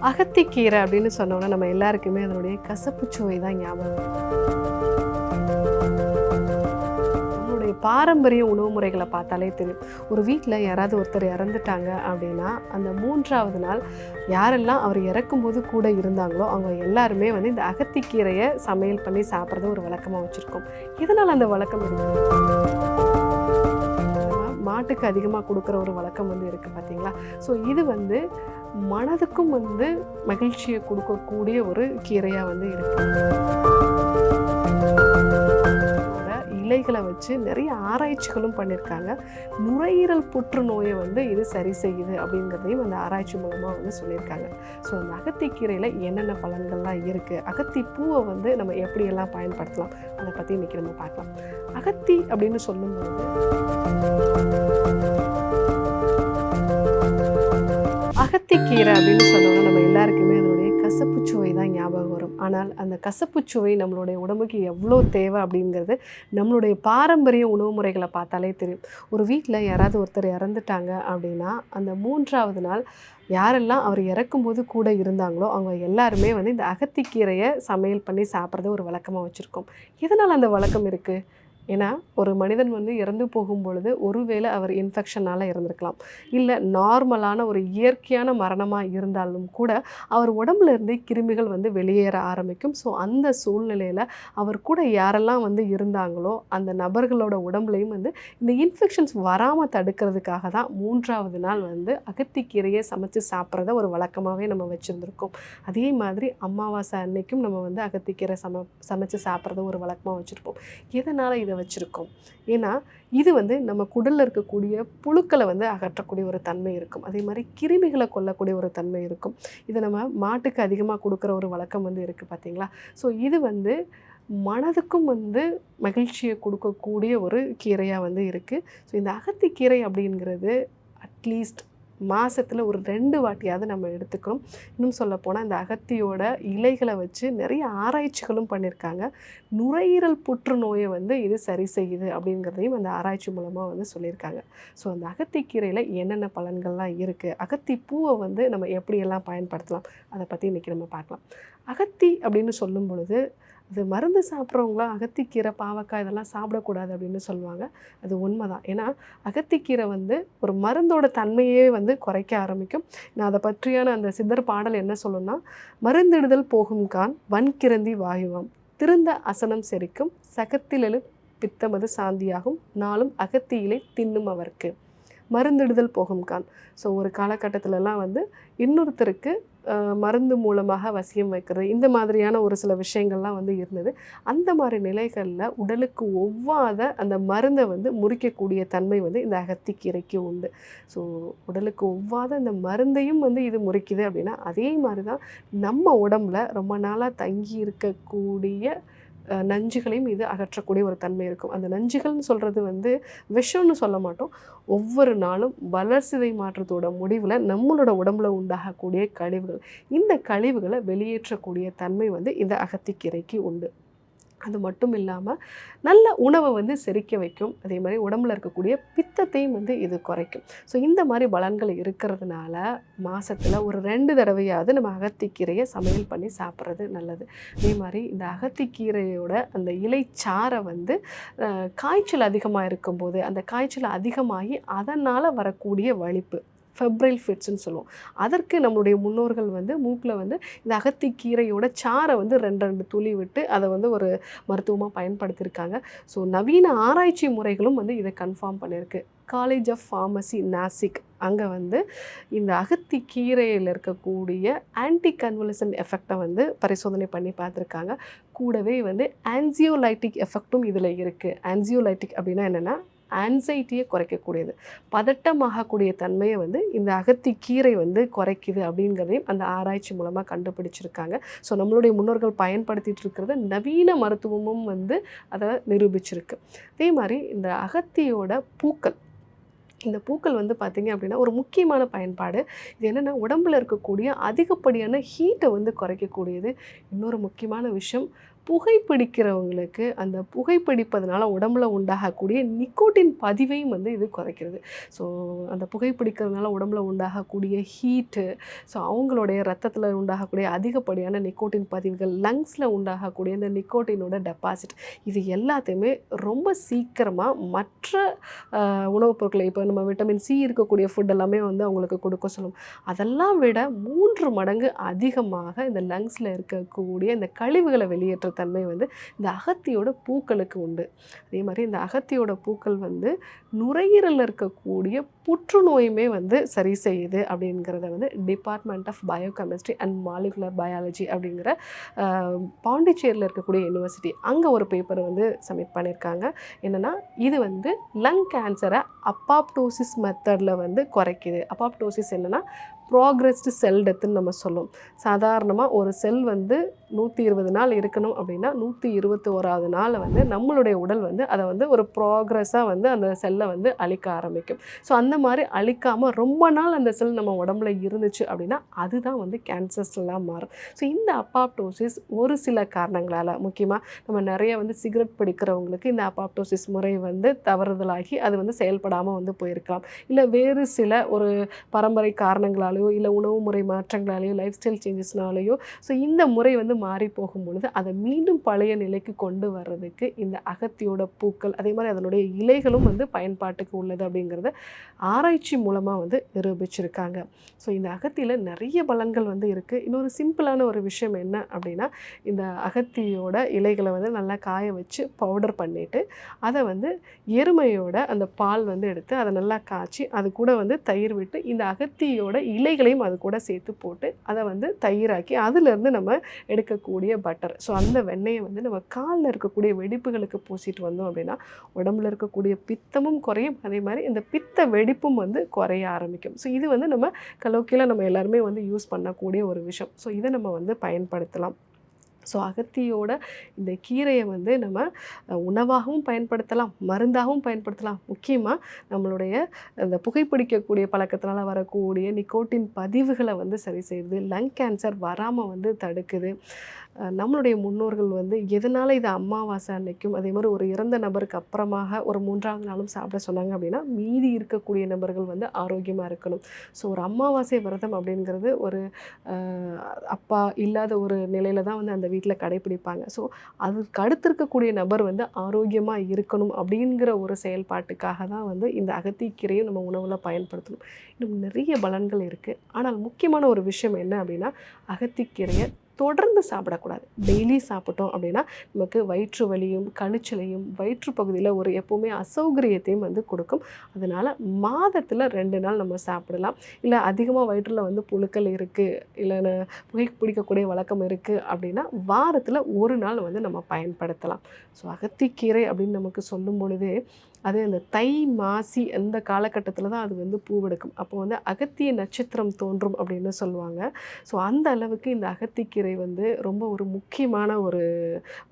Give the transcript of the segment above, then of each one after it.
அகத்திக்கீரை அப்படின்னு சொன்னோன்னா நம்ம எல்லாருக்குமே அதனுடைய கசப்பு சுவை தான் ஞாபகம் வரும். நம்மளுடைய பாரம்பரிய உணவு முறைகளை பார்த்தாலே தெரியும். ஒரு வீட்டில் யாராவது ஒருத்தர் இறந்துட்டாங்க அப்படின்னா அந்த 3வது நாள் யாரெல்லாம் அவர் இறக்கும்போது கூட இருந்தாங்களோ அவங்க எல்லாருமே வந்து இந்த அகத்திக்கீரையை சமையல் பண்ணி சாப்பிட்றத ஒரு வழக்கமாக வச்சுருக்கோம். இதனால் அந்த வழக்கம் இருக்குது. மாட்டுக்கு அதிகமாக கொடுக்குற ஒரு வழக்கம் வந்து இருக்குது பார்த்தீங்களா. ஸோ இது வந்து மனதுக்கும் வந்து மகிழ்ச்சியை கொடுக்கக்கூடிய ஒரு கீரையாக வந்து இருக்குது. இலைகளை வச்சு நிறைய ஆராய்ச்சிகளும் பண்ணியிருக்காங்க. நுரையீரல் புற்றுநோயை வந்து இது சரி செய்யுது அப்படிங்கிறதையும் அந்த ஆராய்ச்சி மூலமாக வந்து சொல்லியிருக்காங்க. ஸோ அந்த அகத்திக்கீரையில் என்னென்ன பலன்கள்லாம் இருக்குது, அகத்தி பூவை வந்து நம்ம எப்படியெல்லாம் பயன்படுத்தலாம், அதை பற்றி இன்றைக்கி நம்ம பார்க்கலாம். அகத்தி அப்படின்னு சொல்லும்போது அகத்திக்கீரை அப்படின்னு சொன்னோன்னா நம்ம எல்லாருக்குமே அதனுடைய கசப்பு சுவை தான் ஞாபகம் வரும். ஆனால் அந்த கசப்பு சுவை நம்மளுடைய உடம்புக்கு எவ்வளோ தேவை அப்படிங்கிறது நம்மளுடைய பாரம்பரிய உணவு முறைகளை பார்த்தாலே தெரியும். ஒரு வீட்டில் யாராவது ஒருத்தர் இறந்துட்டாங்க அப்படின்னா அந்த 3வது நாள் யாரெல்லாம் அவர் இறக்கும்போது கூட இருந்தாங்களோ அவங்க எல்லாருமே வந்து இந்த அகத்திக்கீரையை சமையல் பண்ணி சாப்பிட்றத ஒரு வழக்கமாக வச்சுருக்கோம். எதனால் அந்த வழக்கம் இருக்குது? ஏன்னா ஒரு மனிதன் வந்து இறந்து போகும்பொழுது ஒருவேளை அவர் இன்ஃபெக்ஷனால் இறந்துருக்கலாம், இல்லை நார்மலான ஒரு இயற்கையான மரணமாக இருந்தாலும் கூட அவர் உடம்புல இருந்து கிருமிகள் வந்து வெளியேற ஆரம்பிக்கும். ஸோ அந்த சூழ்நிலையில் அவர் கூட யாரெல்லாம் வந்து இருந்தாங்களோ அந்த நபர்களோட உடம்புலையும் வந்து இந்த இன்ஃபெக்ஷன்ஸ் வராமல் தடுக்கிறதுக்காக தான் 3வது நாள் வந்து அகத்திக்கீரையை சமைச்சு சாப்பிட்றத ஒரு வழக்கமாகவே நம்ம வச்சுருந்துருக்கோம். அதே மாதிரி அமாவாசை அன்னைக்கும் நம்ம வந்து அகத்திக்கீரை சமைச்சு சாப்பிட்றத ஒரு வழக்கமாக வச்சுருப்போம். எதனால் இதை வச்சுருக்கோம்? ஏன்னா இது வந்து நம்ம குடலில் இருக்கக்கூடிய புழுக்களை வந்து அகற்றக்கூடிய ஒரு தன்மை இருக்கும். அதே மாதிரி கிருமிகளை கொல்லக்கூடிய ஒரு தன்மை இருக்கும். இதை நம்ம மாட்டுக்கு அதிகமாக கொடுக்குற ஒரு வழக்கம் வந்து இருக்குது பார்த்தீங்களா. ஸோ இது வந்து மனதுக்கும் வந்து மகிழ்ச்சியை கொடுக்கக்கூடிய ஒரு கீரையாக வந்து இருக்குது. ஸோ இந்த அகத்திக்கீரை அப்படிங்கிறது அட்லீஸ்ட் மாதத்தில் ஒரு 2 வாட்டியாவது நம்ம எடுத்துக்கணும். இன்னும் சொல்லப்போனால் இந்த அகத்தியோட இலைகளை வச்சு நிறைய ஆராய்ச்சிகளும் பண்ணியிருக்காங்க. நுரையீரல் புற்றுநோயை வந்து இது சரி செய்யுது அப்படிங்கிறதையும் அந்த ஆராய்ச்சி மூலமாக வந்து சொல்லியிருக்காங்க. ஸோ அந்த அகத்திக்கீரையில் என்னென்ன பலன்கள்லாம் இருக்குது, அகத்தி பூவை வந்து நம்ம எப்படியெல்லாம் பயன்படுத்தலாம், அதை பற்றி இன்றைக்கி நம்ம பார்க்கலாம். அகத்தி அப்படின்னு சொல்லும் பொழுது அது மருந்து சாப்பிட்றவங்களாம் அகத்திக்கீரை, பாவக்காய் இதெல்லாம் சாப்பிடக்கூடாது அப்படின்னு சொல்லுவாங்க. அது உண்மை தான். ஏன்னா அகத்திக்கீரை வந்து ஒரு மருந்தோட தன்மையே வந்து குறைக்க ஆரம்பிக்கும். நான் அதை பற்றியான அந்த சித்தர் பாடல் என்ன சொல்லுன்னா, மருந்திடுதல் போகும் கான் வன்கிரந்தி வாயுவாம், திருந்த அசனம் செரிக்கும் சகத்திலெழு பித்தமது சாந்தியாகும் நாளும் அகத்தியிலை தின்னும் அவர்க்கு. மருந்திடுதல் போகும் கான். ஸோ ஒரு காலகட்டத்திலலாம் வந்து இன்னொருத்தருக்கு மருந்து மூலமாக வசியம் வைக்கிறது, இந்த மாதிரியான ஒரு சில விஷயங்கள்லாம் வந்து இருந்தது. அந்த மாதிரி நிலைகளில் உடலுக்கு ஒவ்வாத அந்த மருந்தை வந்து முறிக்கக்கூடிய தன்மை வந்து இந்த அகத்திக்கீரைக்கு உண்டு. ஸோ உடலுக்கு ஒவ்வாத அந்த மருந்தையும் வந்து இது முறிக்குது அப்படின்னா, அதே மாதிரி தான் நம்ம உடம்புல ரொம்ப நாளாக தங்கி இருக்கக்கூடிய நஞ்சுகளையும் இது அகற்றக்கூடிய ஒரு தன்மை இருக்கும். அந்த நஞ்சுகள்னு சொல்கிறது வந்து விஷம்னு சொல்ல மாட்டோம். ஒவ்வொரு நாளும் வளர்சிதை மாற்றத்தோட முடிவில் நம்மளோட உடம்புல உண்டாகக்கூடிய கழிவுகள், இந்த கழிவுகளை வெளியேற்றக்கூடிய தன்மை வந்து இந்த அகத்திக்கீரைக்கு உண்டு. அது மட்டும் இல்லாமல் நல்ல உணவை வந்து செரிக்க வைக்கும். அதே மாதிரி உடம்புல இருக்கக்கூடிய பித்தத்தையும் வந்து இது குறைக்கும். ஸோ இந்த மாதிரி பலன்கள் இருக்கிறதுனால மாதத்தில் ஒரு 2 தடவையாவது நம்ம அகத்திக்கீரையை சமையல் பண்ணி சாப்பிட்றது நல்லது. அதே மாதிரி இந்த அகத்திக்கீரையோட அந்த இலைச்சாரை வந்து காய்ச்சல் அதிகமாக இருக்கும்போது அந்த காய்ச்சல் அதிகமாகி அதனால் வரக்கூடிய வலிப்பு, ஃபெப்ரைல் ஃபிட்ஸ்ன்னு சொல்லுவோம். அதற்கு நம்மளுடைய முன்னோர்கள் வந்து மூக்கில் வந்து இந்த அகத்திக்கீரையோட சாரை வந்து 2 துளி விட்டு அதை வந்து ஒரு மருத்துவமாக பயன்படுத்தியிருக்காங்க. ஸோ நவீன ஆராய்ச்சி முறைகளும் வந்து இதை கன்ஃபார்ம் பண்ணியிருக்கு. காலேஜ் ஆஃப் ஃபார்மசி நாசிக் அங்கே வந்து இந்த அகத்திக்கீரையில் இருக்கக்கூடிய ஆன்டி கன்வலசன்ட் எஃபெக்டை வந்து பரிசோதனை பண்ணி பார்த்துருக்காங்க. கூடவே வந்து ஆன்சியோலைட்டிக் எஃபெக்டும் இதில் இருக்குது. ஆன்சியோலைட்டிக் அப்படின்னா என்னென்னா ஆன்சைட்டியை குறைக்கக்கூடியது, பதட்டமாகக்கூடிய தன்மையை வந்து இந்த அகத்திக்கீரை வந்து குறைக்குது அப்படிங்கிறதையும் அந்த ஆராய்ச்சி மூலமாக கண்டுபிடிச்சிருக்காங்க. ஸோ நம்மளுடைய முன்னோர்கள் பயன்படுத்திகிட்டு இருக்கிறத நவீன மருத்துவமும் வந்து அதை நிரூபிச்சிருக்கு. அதே மாதிரி இந்த அகத்தியோட பூக்கள், இந்த பூக்கள் வந்து பார்த்திங்க அப்படின்னா ஒரு முக்கியமான பயன்பாடு. இது என்னென்னா உடம்பில் இருக்கக்கூடிய அதிகப்படியான ஹீட்டை வந்து குறைக்கக்கூடியது. இன்னொரு முக்கியமான விஷயம், புகைப்பிடிக்கிறவங்களுக்கு அந்த புகைப்பிடிப்பதனால உடம்புல உண்டாகக்கூடிய நிக்கோட்டின் பதிவையும் வந்து இது குறைக்கிறது. ஸோ அந்த புகைப்பிடிக்கிறதுனால உடம்புல உண்டாகக்கூடிய ஹீட்டு, ஸோ அவங்களுடைய ரத்தத்தில் உண்டாகக்கூடிய அதிகப்படியான நிக்கோட்டின் பதிவுகள், லங்ஸில் உண்டாகக்கூடிய இந்த நிக்கோட்டினோட டெபாசிட், இது எல்லாத்தையுமே ரொம்ப சீக்கிரமாக மற்ற உணவுப் பொருட்களை, இப்போ நம்ம விட்டமின் சி இருக்கக்கூடிய ஃபுட் எல்லாமே வந்து அவங்களுக்கு கொடுக்க சொல்லும். அதெல்லாம் விட 3 மடங்கு அதிகமாக இந்த லங்ஸில் இருக்கக்கூடிய இந்த கழிவுகளை வெளியேற்ற தன்மை வந்து இந்த அகத்தியோட பூக்களுக்கு உண்டு. அதே மாதிரி இந்த அகத்தியோட பூக்கள் வந்து நுரையீரலில் இருக்கக்கூடிய புற்றுநோயுமே வந்து சரி செய்யுது அப்படிங்கிறத வந்து department of biochemistry and molecular biology அப்படிங்கிற பாண்டிச்சேரியில் இருக்கக்கூடிய யூனிவர்சிட்டி அங்கே ஒரு பேப்பரை வந்து சப்மிட் பண்ணியிருக்காங்க. என்னென்னா இது வந்து லங் கேன்சரை அப்பாப்டோசிஸ் மெத்தடில் வந்து குறைக்குது. அப்பாப்டோசிஸ் என்னென்னா ப்ராக்ரெஸ்டு செல் டெத்துன்னு நம்ம சொல்லுவோம். சாதாரணமாக ஒரு செல் வந்து 120 நாள் இருக்கணும் அப்படின்னா 121வது நாள் வந்து நம்மளுடைய உடல் வந்து அதை வந்து ஒரு ப்ராக்ரெஸ்ஸாக வந்து அந்த செல்லை வந்து அழிக்க ஆரம்பிக்கும். ஸோ அந்த மாதிரி அழிக்காமல் ரொம்ப நாள் அந்த செல் நம்ம உடம்புல இருந்துச்சு அப்படின்னா அதுதான் வந்து கேன்சர்ஸ்லாம் மாறும். ஸோ இந்த அப்பாப்டோசிஸ் ஒரு சில காரணங்களால், முக்கியமாக நம்ம நிறைய வந்து சிகரெட் பிடிக்கிறவங்களுக்கு இந்த அப்பாப்டோசிஸ் முறை வந்து தவறுதலாகி அது வந்து செயல்படாமல் வந்து போயிருக்கலாம். இல்லை வேறு சில ஒரு பரம்பரை காரணங்களால் இல்லை உணவு முறை மாற்றங்களாலேயோ லைஃப் ஸ்டைல் சேஞ்சஸ்னாலேயோ ஸோ இந்த முறை வந்து மாறி போகும் பொழுது அதை மீண்டும் பழைய நிலைக்கு கொண்டு வர்றதுக்கு இந்த அகத்தியோட பூக்கள், அதே மாதிரி அதனுடைய இலைகளும் வந்து பயன்பாட்டுக்கு உள்ளது அப்படிங்கிறத ஆராய்ச்சி மூலமாக வந்து நிரூபிச்சிருக்காங்க. ஸோ இந்த அகத்தியில் நிறைய பலன்கள் வந்து இருக்குது. இன்னொரு சிம்பிளான ஒரு விஷயம் என்ன அப்படின்னா, இந்த அகத்தியோட இலைகளை வந்து நல்லா காய வச்சு பவுடர் பண்ணிவிட்டு அதை வந்து எருமையோட அந்த பால் வந்து எடுத்து அதை நல்லா காய்ச்சி அது கூட வந்து தயிர் விட்டு இந்த அகத்தியோட இலைகளையும் அது கூட சேர்த்து போட்டு அதை வந்து தயிராக்கி அதிலேருந்து நம்ம எடுக்கக்கூடிய பட்டர், ஸோ அந்த வெண்ணெயை வந்து நம்ம காலில் இருக்கக்கூடிய வெடிப்புகளுக்கு பூசிட்டு வந்தோம் அப்படின்னா உடம்புல இருக்கக்கூடிய பித்தமும் குறையும், அதே மாதிரி இந்த பித்த வெடிப்பும் வந்து குறைய ஆரம்பிக்கும். ஸோ இது வந்து நம்ம கலோக்கியில் நம்ம எல்லாருமே வந்து யூஸ் பண்ணக்கூடிய ஒரு விஷயம். ஸோ இதை நம்ம வந்து பயன்படுத்தலாம். ஸோ அகத்தியோட இந்த கீரையை வந்து நம்ம உணவாகவும் பயன்படுத்தலாம், மருந்தாகவும் பயன்படுத்தலாம். முக்கியமாக நம்மளுடைய அந்த புகைப்பிடிக்கக்கூடிய பழக்கத்தினால் வரக்கூடிய நிக்கோட்டின் பதிவுகளை வந்து சரி செய்யுது, லங் கேன்சர் வராமல் வந்து தடுக்குது. நம்மளுடைய முன்னோர்கள் வந்து எதனால் இது அமாவாசை அன்னைக்கும் அதே மாதிரி ஒரு இறந்த நபருக்கு அப்புறமாக ஒரு 3வது நாளும் சாப்பிட சொன்னாங்க அப்படின்னா மீதி இருக்கக்கூடிய நபர்கள் வந்து ஆரோக்கியமாக இருக்கணும். ஸோ ஒரு அமாவாசை விரதம் அப்படிங்கிறது ஒரு அப்பா இல்லாத ஒரு நிலையில் தான் வந்து அந்த வீட்டில் கடைப்பிடிப்பாங்க. ஸோ அதுக்கு அடுத்து இருக்கக்கூடிய நபர் வந்து ஆரோக்கியமாக இருக்கணும் அப்படிங்கிற ஒரு செயல்பாட்டுக்காக தான் வந்து இந்த அகத்திக்கீரையும் நம்ம உணவில் பயன்படுத்தணும். இன்னும் நிறைய பலன்கள் இருக்குது. ஆனால் முக்கியமான ஒரு விஷயம் என்ன அப்படின்னா, அகத்திக்கீரையை தொடர்ந்து சாப்பிடக்கூடாது. டெய்லி சாப்பிட்டோம் அப்படின்னா நமக்கு வயிற்று வலியும் கழிச்சலையும் வயிற்றுப்பகுதியில் ஒரு எப்போவுமே அசௌகரியத்தையும் வந்து கொடுக்கும். அதனால் மாதத்தில் 2 நாள் நம்ம சாப்பிடலாம். இல்லை அதிகமாக வயிற்றில் வந்து புழுக்கள் இருக்குது, இல்லை புகை பிடிக்கக்கூடிய வழக்கம் இருக்குது அப்படின்னா வாரத்தில் 1 நாள் வந்து நம்ம பயன்படுத்தலாம். ஸோ அகத்திக்கீரை அப்படின்னு நமக்கு சொல்லும் பொழுது அது அந்த தை மாசி அந்த காலகட்டத்தில் தான் அது வந்து பூவெடுக்கும். அப்போ வந்து அகத்திய நட்சத்திரம் தோன்றும் அப்படின்னு சொல்லுவாங்க. ஸோ அந்த அளவுக்கு இந்த அகத்திக்கீரை வந்து ரொம்ப ஒரு முக்கியமான ஒரு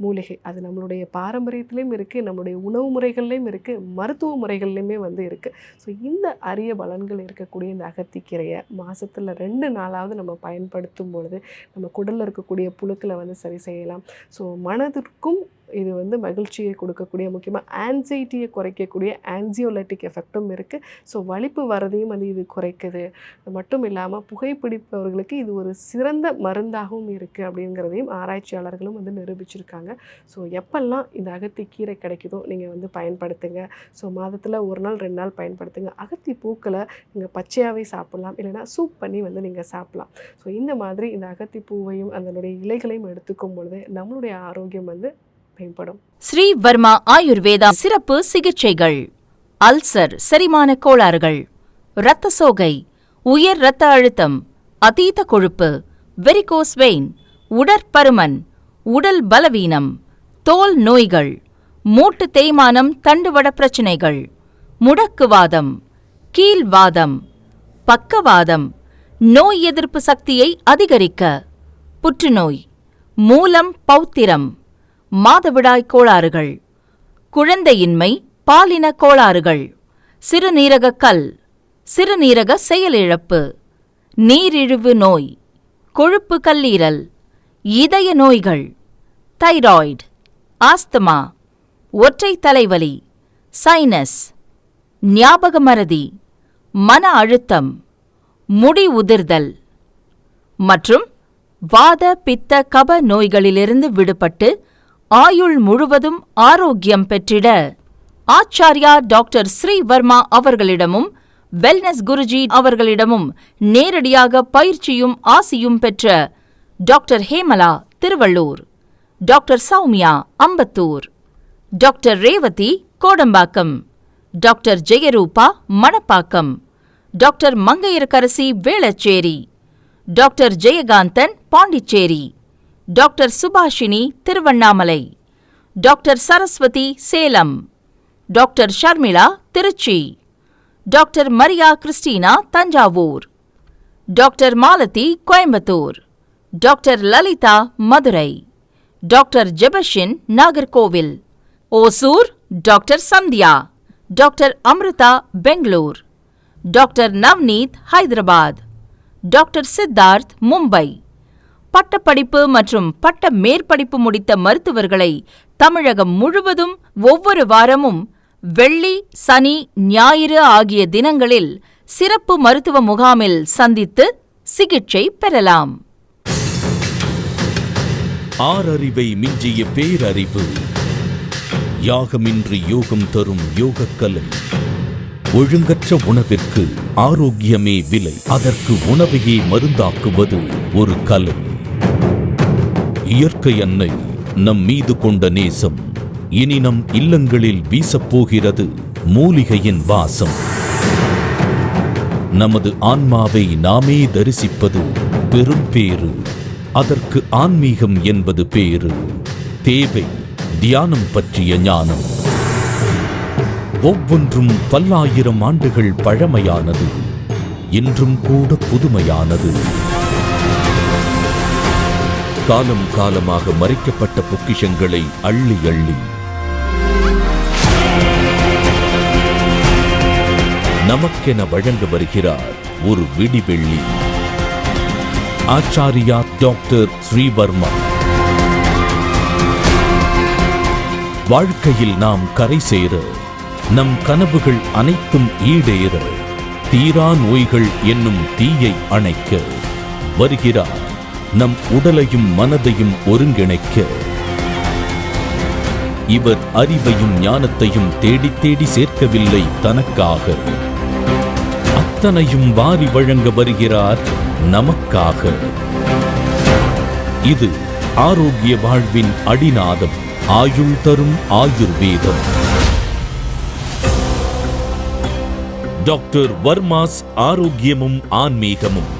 மூலிகை. அது நம்மளுடைய பாரம்பரியத்திலையும் இருக்குது, நம்மளுடைய உணவு முறைகள்லையும் இருக்குது, மருத்துவ முறைகள்லையுமே வந்து இருக்குது. ஸோ இந்த அரிய பலன்கள் இருக்கக்கூடிய இந்த அகத்திக்கீரையை மாதத்தில் 2 நாளாவது நம்ம பயன்படுத்தும் பொழுது நம்ம குடலில் இருக்கக்கூடிய புழுக்களை வந்து சரி செய்யலாம். ஸோ மனதிற்கும் இது வந்து மகிழ்ச்சியை கொடுக்கக்கூடிய, முக்கியமாக ஆன்சைட்டியை குறைக்கக்கூடிய ஆன்சியோலைட்டிக் எஃபெக்டும் இருக்குது. ஸோ வலிப்பு வரதையும் வந்து இது குறைக்குது. அது மட்டும் இல்லாமல் புகைப்பிடிப்பவர்களுக்கு இது ஒரு சிறந்த மருந்தாகவும் இருக்குது அப்படிங்கிறதையும் ஆராய்ச்சியாளர்களும் வந்து நிரூபிச்சிருக்காங்க. ஸோ எப்பெல்லாம் இந்த அகத்திக்கீரை கிடைக்குதோ நீங்கள் வந்து பயன்படுத்துங்க. ஸோ மாதத்தில் 1 நாள் 2 நாள் பயன்படுத்துங்க. அகத்தி பூக்களை நீங்கள் பச்சையாகவே சாப்பிட்லாம், இல்லைனா சூப் பண்ணி வந்து நீங்கள் சாப்பிட்லாம். ஸோ இந்த மாதிரி இந்த அகத்தி பூவையும் அதனுடைய இலைகளையும் எடுத்துக்கும் பொழுது நம்மளுடைய ஆரோக்கியம் வந்து மேம்படும். ஸ்ரீ வர்மா ஆயுர்வேதா சிறப்பு சிகிச்சைகள்: அல்சர், செரிமான கோளாறுகள், இரத்த சோகை, உயர் இரத்த அழுத்தம், அதீத கொழுப்பு, வெரிகோஸ் வெயின், உடற்பருமன், உடல் பலவீனம், தோல் நோய்கள், மூட்டு தேய்மானம், தண்டுவட பிரச்சினைகள், முடக்குவாதம், கீல்வாதம், பக்கவாதம், நோய் எதிர்ப்பு சக்தியை அதிகரிக்க, புற்றுநோய், மூலம் பௌத்திரம், மாதவிடாய் கோளாறுகள், குழந்தையின்மை, பாலின கோளாறுகள், சிறுநீரக கல், சிறுநீரக செயலிழப்பு, நீரிழிவு நோய், கொழுப்பு கல்லீரல், இதய நோய்கள், தைராய்டு, ஆஸ்துமா, ஒற்றை தலைவலி, சைனஸ், ஞாபக மறதி, மன அழுத்தம், முடி உதிர்தல் மற்றும் வாத பித்த கப நோய்களிலிருந்து விடுபட்டு ஆயுள் முழுவதும் ஆரோக்கியம் பெற்றிட ஆச்சார்யா டாக்டர் ஸ்ரீவர்மா அவர்களிடமும் வெல்னஸ் குருஜி அவர்களிடமும் நேரடியாக பயிற்சியும் ஆசியும் பெற்ற doctor Hemala Thiruvallur, doctor Sowmya Ambattur, doctor Revathi Kodambakkam, doctor Jayaroopa Manapakkam, doctor Mangaiyarkarasi Velachery, doctor Jayakanthan Pondicherry, doctor Subashini Tiruvannamalai, doctor Saraswathi Salem, doctor Sharmila Trichy, doctor Maria Christina Thanjavur, doctor Malathi Coimbatore, doctor Lalitha Madurai, doctor Jebashin Nagercoil, Hosur doctor Sandhya, doctor Amrutha Bangalore, doctor Navneet Hyderabad, doctor Siddharth Mumbai. பட்டப்படிப்பு மற்றும் பட்ட மேற்படிப்பு முடித்த மருத்துவர்களை தமிழகம் முழுவதும் ஒவ்வொரு வாரமும் வெள்ளி, சனி, ஞாயிறு ஆகிய தினங்களில் சிறப்பு மருத்துவ முகாமில் சந்தித்து சிகிச்சை பெறலாம். ஆறறிவை மிஞ்சிய பேரறிவு. யாகமின்றி யோகம் தரும் யோகக்கலை. ஒழுங்கற்ற உணவிற்கு ஆரோக்கியமே விலை. அதற்கு உணவையே மருந்தாக்குவது ஒரு கலை. இயற்கை அன்னை நம் மீது கொண்ட நேசம் இனி நம் இல்லங்களில் வீசப்போகிறது மூலிகையின் வாசம். நமது ஆன்மாவை நாமே தரிசிப்பது பெரும் பேறு. அதற்கு ஆன்மீகம் என்பது பேரு. தேவை தியானம் பற்றிய ஞானம். ஒவ்வொன்றும் பல்லாயிரம் ஆண்டுகள் பழமையானது, இன்றும் கூட புதுமையானது. காலம் காலமாக மறைக்கப்பட்ட பொக்கிஷங்களை அள்ளி அள்ளி நமக்கென வழங்க வருகிறார் ஒரு விடிவெள்ளி. ஆச்சாரியா டாக்டர் ஸ்ரீவர்மா. வாழ்க்கையில் நாம் கரை சேர, நம் கனவுகள் அனைத்தும் ஈடேற, தீரா நோய்கள் என்னும் தீயை அணைக்க வருகிறார் நம் உடலையும் மனதையும் ஒருங்கிணைக்க. இவர் அறிவையும் ஞானத்தையும் தேடி தேடி சேர்க்கவில்லை தனக்காக, அத்தனையும் வாரி வழங்க வருகிறார் நமக்காக. இது ஆரோக்கிய வாழ்வின் அடிநாதம். ஆயுள் தரும் ஆயுர்வேதம். டாக்டர் வர்மாஸ் ஆரோக்கியமும் ஆன்மீகமும்.